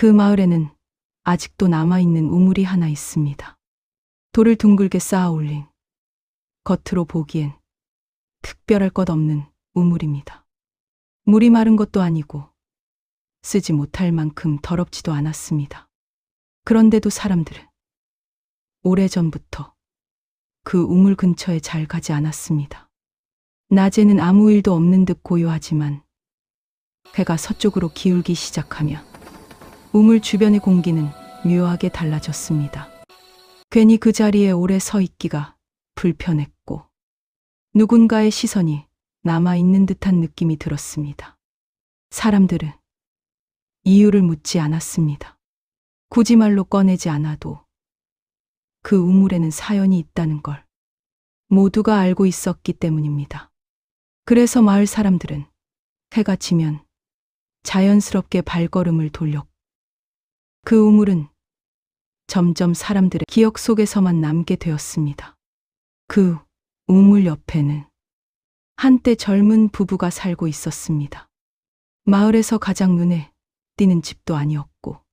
그 마을에는 아직도 남아있는 우물이 하나 있습니다. 돌을 둥글게 쌓아 올린, 겉으로 보기엔 특별할 것 없는 우물입니다. 물이 마른 것도 아니고 쓰지 못할 만큼 더럽지도 않았습니다. 그런데도 사람들은 오래전부터 그 우물 근처에 잘 가지 않았습니다. 낮에는 아무 일도 없는 듯 고요하지만 해가 서쪽으로 기울기 시작하며 우물 주변의 공기는 묘하게 달라졌습니다. 괜히 그 자리에 오래 서 있기가 불편했고 누군가의 시선이 남아있는 듯한 느낌이 들었습니다. 사람들은 이유를 묻지 않았습니다. 굳이 말로 꺼내지 않아도 그 우물에는 사연이 있다는 걸 모두가 알고 있었기 때문입니다. 그래서 마을 사람들은 해가 지면 자연스럽게 발걸음을 돌렸고 그 우물은 점점 사람들의 기억 속에서만 남게 되었습니다. 그 우물 옆에는 한때 젊은 부부가 살고 있었습니다. 마을에서 가장 눈에 띄는 집도 아니었고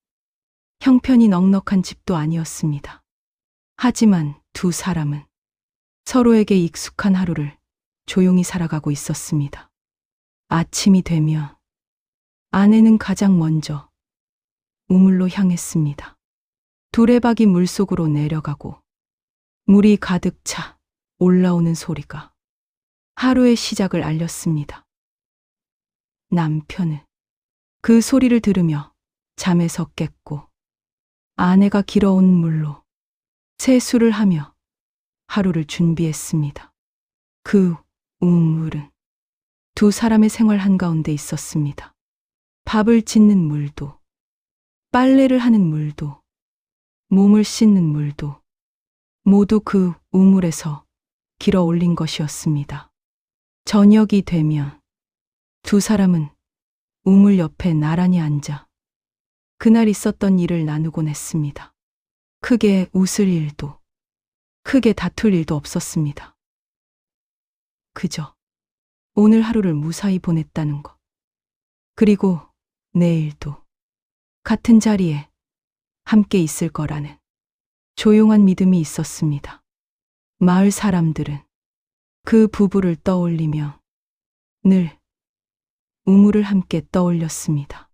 형편이 넉넉한 집도 아니었습니다. 하지만 두 사람은 서로에게 익숙한 하루를 조용히 살아가고 있었습니다. 아침이 되면 아내는 가장 먼저 우물로 향했습니다. 두레박이 물속으로 내려가고 물이 가득 차 올라오는 소리가 하루의 시작을 알렸습니다. 남편은 그 소리를 들으며 잠에서 깼고 아내가 길어온 물로 세수를 하며 하루를 준비했습니다. 그 우물은 두 사람의 생활 한가운데 있었습니다. 밥을 짓는 물도, 빨래를 하는 물도, 몸을 씻는 물도 모두 그 우물에서 길어 올린 것이었습니다. 저녁이 되면 두 사람은 우물 옆에 나란히 앉아 그날 있었던 일을 나누곤 했습니다. 크게 웃을 일도, 크게 다툴 일도 없었습니다. 그저 오늘 하루를 무사히 보냈다는 것, 그리고 내일도 같은 자리에 함께 있을 거라는 조용한 믿음이 있었습니다. 마을 사람들은 그 부부를 떠올리며 늘 우물을 함께 떠올렸습니다.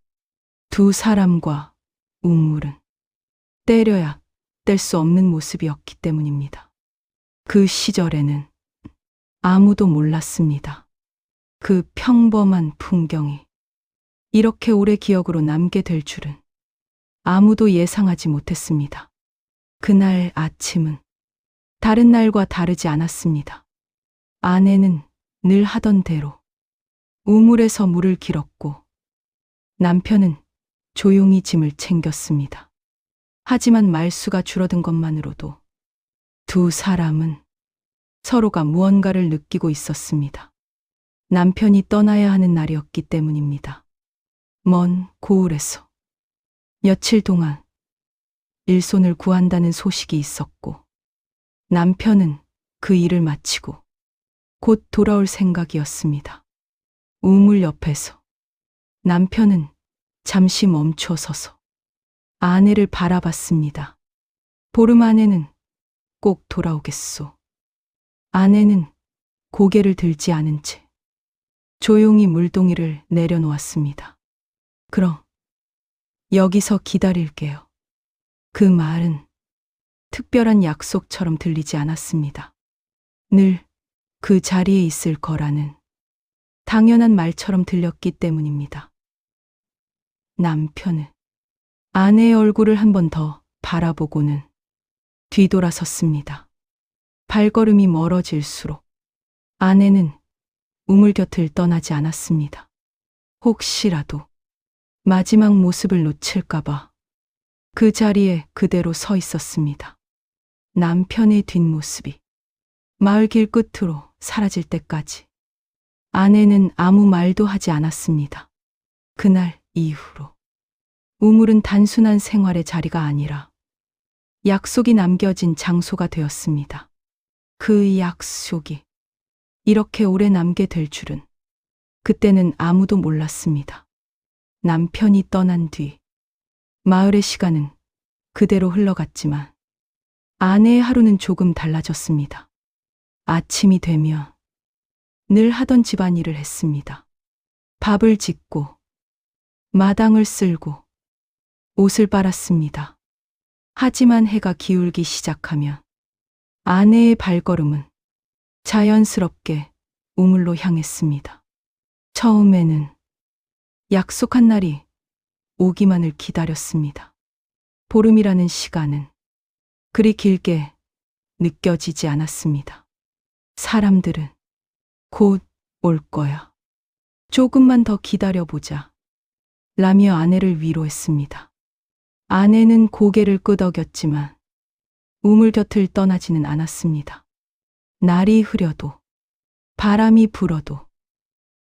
두 사람과 우물은 때려야 뗄 수 없는 모습이었기 때문입니다. 그 시절에는 아무도 몰랐습니다. 그 평범한 풍경이 이렇게 오래 기억으로 남게 될 줄은 아무도 예상하지 못했습니다. 그날 아침은 다른 날과 다르지 않았습니다. 아내는 늘 하던 대로 우물에서 물을 길었고 남편은 조용히 짐을 챙겼습니다. 하지만 말수가 줄어든 것만으로도 두 사람은 서로가 무언가를 느끼고 있었습니다. 남편이 떠나야 하는 날이었기 때문입니다. 먼 고을에서 며칠 동안 일손을 구한다는 소식이 있었고 남편은 그 일을 마치고 곧 돌아올 생각이었습니다. 우물 옆에서 남편은 잠시 멈춰 서서 아내를 바라봤습니다. 보름 안에는 꼭 돌아오겠소. 아내는 고개를 들지 않은 채 조용히 물동이를 내려놓았습니다. 그럼 여기서 기다릴게요. 그 말은 특별한 약속처럼 들리지 않았습니다. 늘 그 자리에 있을 거라는 당연한 말처럼 들렸기 때문입니다. 남편은 아내의 얼굴을 한 번 더 바라보고는 뒤돌아섰습니다. 발걸음이 멀어질수록 아내는 우물 곁을 떠나지 않았습니다. 혹시라도 마지막 모습을 놓칠까봐 그 자리에 그대로 서 있었습니다. 남편의 뒷모습이 마을 길 끝으로 사라질 때까지 아내는 아무 말도 하지 않았습니다. 그날 이후로 우물은 단순한 생활의 자리가 아니라 약속이 남겨진 장소가 되었습니다. 그 약속이 이렇게 오래 남게 될 줄은 그때는 아무도 몰랐습니다. 남편이 떠난 뒤 마을의 시간은 그대로 흘러갔지만 아내의 하루는 조금 달라졌습니다. 아침이 되면 늘 하던 집안일을 했습니다. 밥을 짓고 마당을 쓸고 옷을 빨았습니다. 하지만 해가 기울기 시작하면 아내의 발걸음은 자연스럽게 우물로 향했습니다. 처음에는 약속한 날이 오기만을 기다렸습니다. 보름이라는 시간은 그리 길게 느껴지지 않았습니다. 사람들은 곧 올 거야. 조금만 더 기다려보자. 라며 아내를 위로했습니다. 아내는 고개를 끄덕였지만 우물 곁을 떠나지는 않았습니다. 날이 흐려도 바람이 불어도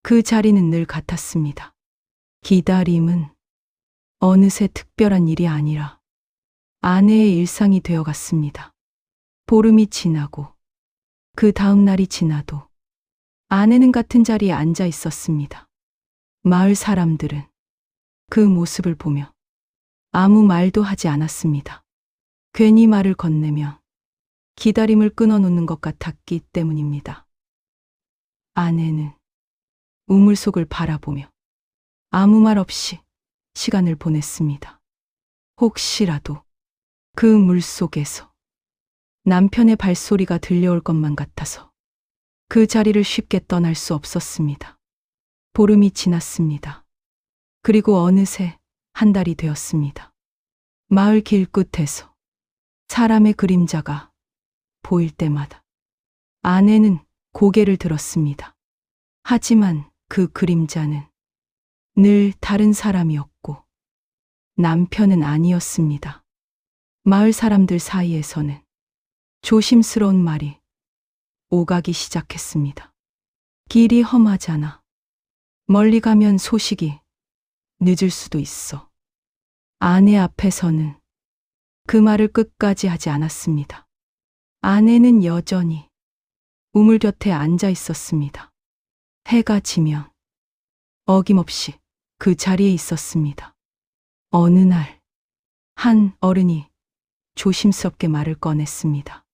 그 자리는 늘 같았습니다. 기다림은 어느새 특별한 일이 아니라 아내의 일상이 되어갔습니다. 보름이 지나고 그 다음 날이 지나도 아내는 같은 자리에 앉아 있었습니다. 마을 사람들은 그 모습을 보며 아무 말도 하지 않았습니다. 괜히 말을 건네며 기다림을 끊어놓는 것 같았기 때문입니다. 아내는 우물 속을 바라보며 아무 말 없이 시간을 보냈습니다. 혹시라도 그 물 속에서 남편의 발소리가 들려올 것만 같아서 그 자리를 쉽게 떠날 수 없었습니다. 보름이 지났습니다. 그리고 어느새 한 달이 되었습니다. 마을 길끝에서 사람의 그림자가 보일 때마다 아내는 고개를 들었습니다. 하지만 그 그림자는 늘 다른 사람이었고 남편은 아니었습니다. 마을 사람들 사이에서는 조심스러운 말이 오가기 시작했습니다. 길이 험하잖아. 멀리 가면 소식이 늦을 수도 있어. 아내 앞에서는 그 말을 끝까지 하지 않았습니다. 아내는 여전히 우물 곁에 앉아 있었습니다. 해가 지면 어김없이 그 자리에 있었습니다. 어느 날, 한 어른이 조심스럽게 말을 꺼냈습니다.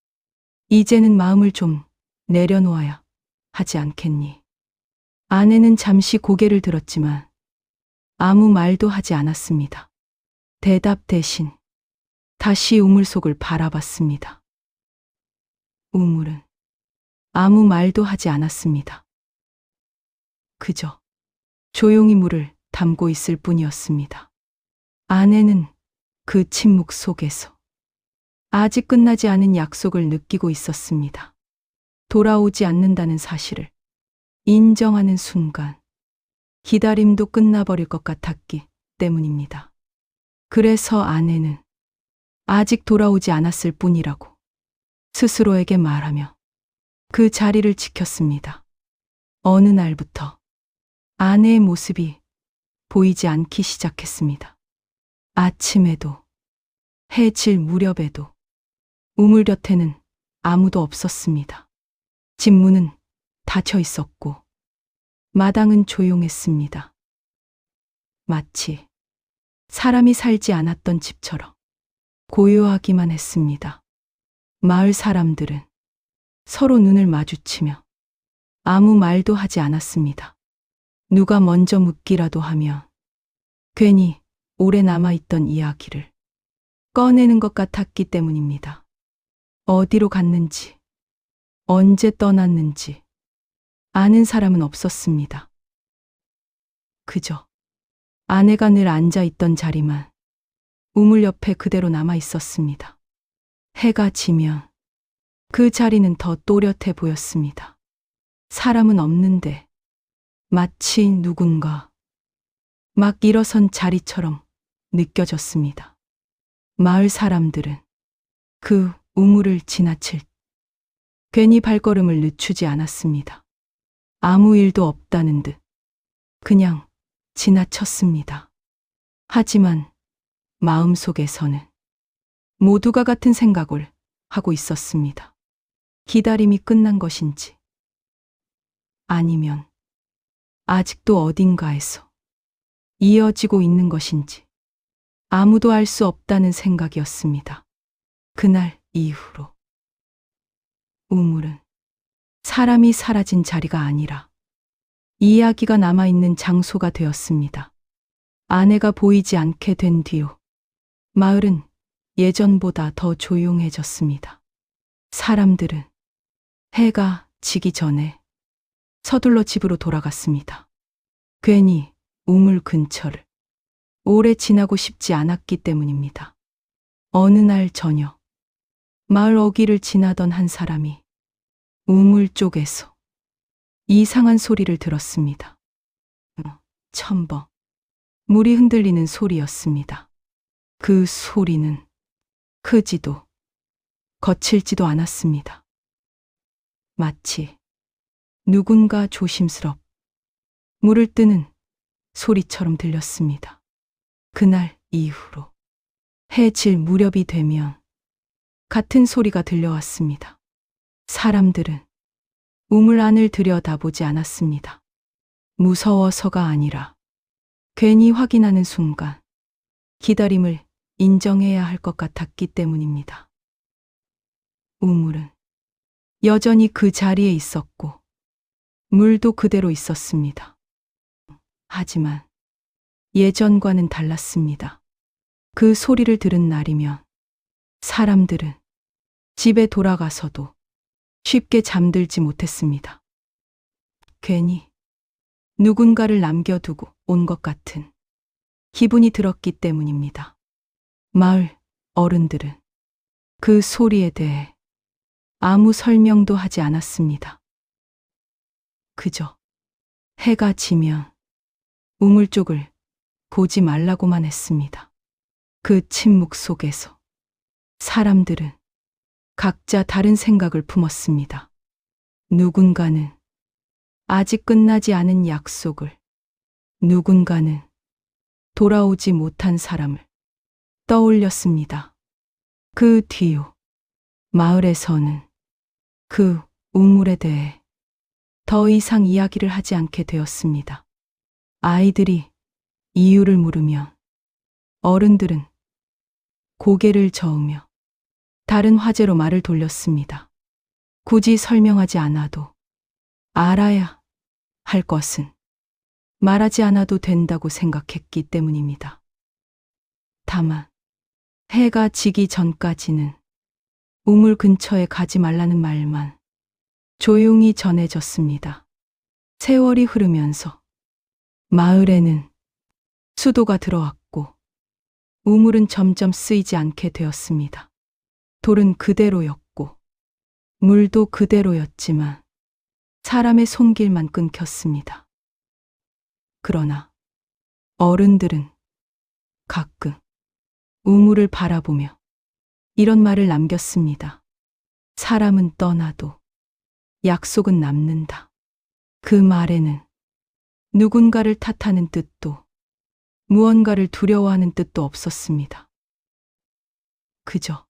이제는 마음을 좀 내려놓아야 하지 않겠니? 아내는 잠시 고개를 들었지만 아무 말도 하지 않았습니다. 대답 대신 다시 우물 속을 바라봤습니다. 우물은 아무 말도 하지 않았습니다. 그저 조용히 물을 담고 있을 뿐이었습니다. 아내는 그 침묵 속에서 아직 끝나지 않은 약속을 느끼고 있었습니다. 돌아오지 않는다는 사실을 인정하는 순간 기다림도 끝나버릴 것 같았기 때문입니다. 그래서 아내는 아직 돌아오지 않았을 뿐이라고 스스로에게 말하며 그 자리를 지켰습니다. 어느 날부터 아내의 모습이 보이지 않기 시작했습니다. 아침에도 해 질 무렵에도 우물 곁에는 아무도 없었습니다. 집 문은 닫혀 있었고 마당은 조용했습니다. 마치 사람이 살지 않았던 집처럼 고요하기만 했습니다. 마을 사람들은 서로 눈을 마주치며 아무 말도 하지 않았습니다. 누가 먼저 묻기라도 하면 괜히 오래 남아있던 이야기를 꺼내는 것 같았기 때문입니다. 어디로 갔는지, 언제 떠났는지 아는 사람은 없었습니다. 그저 아내가 늘 앉아 있던 자리만 우물 옆에 그대로 남아 있었습니다. 해가 지면 그 자리는 더 또렷해 보였습니다. 사람은 없는데 마치 누군가 막 일어선 자리처럼 느껴졌습니다. 마을 사람들은 그 우물을 지나칠 괜히 발걸음을 늦추지 않았습니다. 아무 일도 없다는 듯 그냥 지나쳤습니다. 하지만 마음속에서는 모두가 같은 생각을 하고 있었습니다. 기다림이 끝난 것인지 아니면 아직도 어딘가에서 이어지고 있는 것인지 아무도 알 수 없다는 생각이었습니다. 그날 이후로 우물은 사람이 사라진 자리가 아니라 이야기가 남아있는 장소가 되었습니다. 아내가 보이지 않게 된 뒤로 마을은 예전보다 더 조용해졌습니다. 사람들은 해가 지기 전에 서둘러 집으로 돌아갔습니다. 괜히 우물 근처를 오래 지나고 싶지 않았기 때문입니다. 어느 날 저녁, 마을 어귀를 지나던 한 사람이 우물 쪽에서 이상한 소리를 들었습니다. 첨벙. 물이 흔들리는 소리였습니다. 그 소리는 크지도 거칠지도 않았습니다. 마치 누군가 조심스럽 물을 뜨는 소리처럼 들렸습니다. 그날 이후로 해질 무렵이 되면 같은 소리가 들려왔습니다. 사람들은 우물 안을 들여다보지 않았습니다. 무서워서가 아니라 괜히 확인하는 순간 기다림을 인정해야 할 것 같았기 때문입니다. 우물은 여전히 그 자리에 있었고 물도 그대로 있었습니다. 하지만 예전과는 달랐습니다. 그 소리를 들은 날이면 사람들은 집에 돌아가서도 쉽게 잠들지 못했습니다. 괜히 누군가를 남겨두고 온 것 같은 기분이 들었기 때문입니다. 마을 어른들은 그 소리에 대해 아무 설명도 하지 않았습니다. 그저 해가 지면 우물 쪽을 보지 말라고만 했습니다. 그 침묵 속에서 사람들은 각자 다른 생각을 품었습니다. 누군가는 아직 끝나지 않은 약속을, 누군가는 돌아오지 못한 사람을 떠올렸습니다. 그 뒤로 마을에서는 그 우물에 대해 더 이상 이야기를 하지 않게 되었습니다. 아이들이 이유를 물으면 어른들은 고개를 저으며 다른 화제로 말을 돌렸습니다. 굳이 설명하지 않아도 알아야 할 것은 말하지 않아도 된다고 생각했기 때문입니다. 다만 해가 지기 전까지는 우물 근처에 가지 말라는 말만 조용히 전해졌습니다. 세월이 흐르면서 마을에는 수도가 들어왔고 우물은 점점 쓰이지 않게 되었습니다. 돌은 그대로였고 물도 그대로였지만 사람의 손길만 끊겼습니다. 그러나 어른들은 가끔 우물을 바라보며 이런 말을 남겼습니다. 사람은 떠나도 약속은 남는다. 그 말에는 누군가를 탓하는 뜻도 무언가를 두려워하는 뜻도 없었습니다. 그저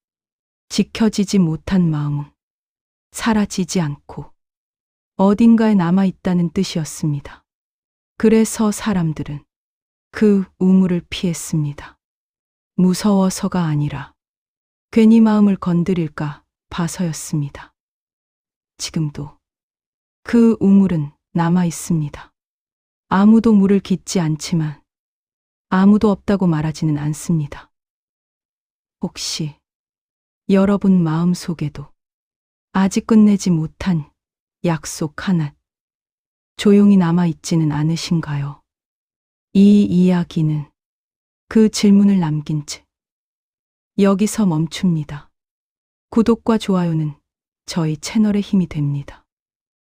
지켜지지 못한 마음은 사라지지 않고 어딘가에 남아있다는 뜻이었습니다. 그래서 사람들은 그 우물을 피했습니다. 무서워서가 아니라 괜히 마음을 건드릴까 봐서였습니다. 지금도 그 우물은 남아 있습니다. 아무도 물을 깃지 않지만 아무도 없다고 말하지는 않습니다. 혹시 여러분 마음속에도 아직 끝내지 못한 약속 하나 조용히 남아 있지는 않으신가요? 이 이야기는 그 질문을 남긴 채 여기서 멈춥니다. 구독과 좋아요는 저희 채널의 힘이 됩니다.